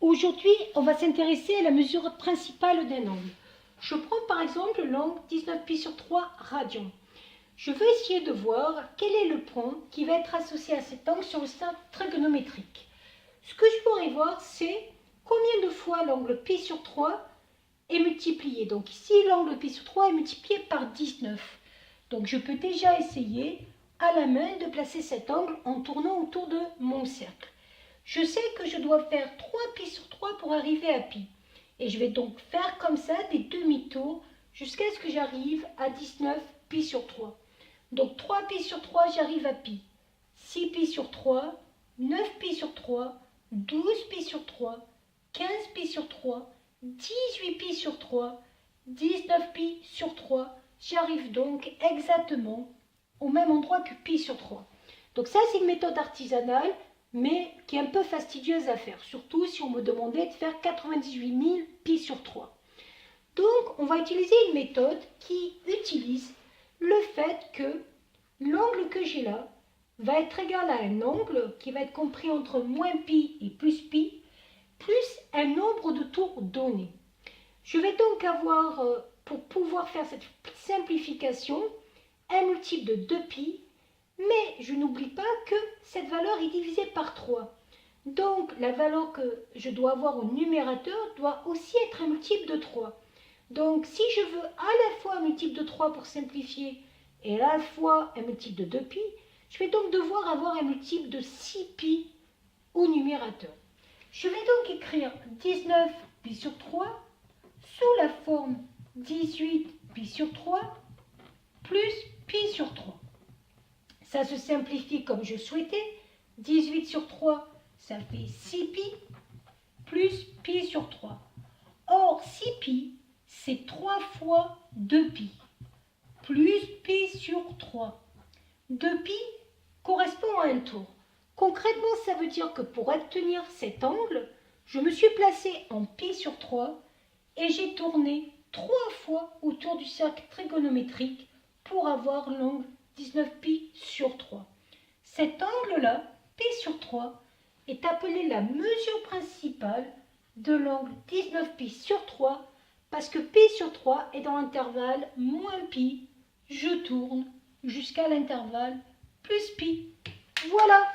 Aujourd'hui, on va s'intéresser à la mesure principale d'un angle. Je prends par exemple l'angle 19π/3 radians. Je veux essayer de voir quel est le point qui va être associé à cet angle sur le cercle trigonométrique. Ce que je pourrais voir, c'est combien de fois l'angle π/3 est multiplié. Donc ici, l'angle π/3 est multiplié par 19. Donc je peux déjà essayer à la main de placer cet angle en tournant autour de mon cercle. Je sais que je dois faire 3π/3 pour arriver à π. Et je vais donc faire comme ça des demi-tours jusqu'à ce que j'arrive à 19π/3. Donc 3π/3, j'arrive à π. 6π/3, 9π/3, 12π/3, 15π/3, 18π/3, 19π/3. J'arrive donc exactement au même endroit que π/3. Donc ça, c'est une méthode artisanale, mais qui est un peu fastidieuse à faire, surtout si on me demandait de faire 98 000 π/3. Donc, on va utiliser une méthode qui utilise le fait que l'angle que j'ai là va être égal à un angle qui va être compris entre moins π et plus π, plus un nombre de tours donné. Je vais donc avoir, pour pouvoir faire cette simplification, un multiple de 2π, mais je n'oublie pas que cette valeur est divisée par 3. Donc, la valeur que je dois avoir au numérateur doit aussi être un multiple de 3. Donc, si je veux à la fois un multiple de 3 pour simplifier et à la fois un multiple de 2π, je vais donc devoir avoir un multiple de 6π au numérateur. Je vais donc écrire 19π/3 sous la forme 18π/3 plus π/3. Ça se simplifie comme je souhaitais. 18/3, ça fait 6π plus π/3. Or, 6π, c'est 3 fois 2π plus π/3. 2π correspond à un tour. Concrètement, ça veut dire que pour obtenir cet angle, je me suis placé en π/3 et j'ai tourné 3 fois autour du cercle trigonométrique pour avoir l'angle 19π/3. Cet angle-là, π/3, est appelé la mesure principale de l'angle 19π/3 parce que π/3 est dans l'intervalle moins π. Je tourne jusqu'à l'intervalle plus π. Voilà!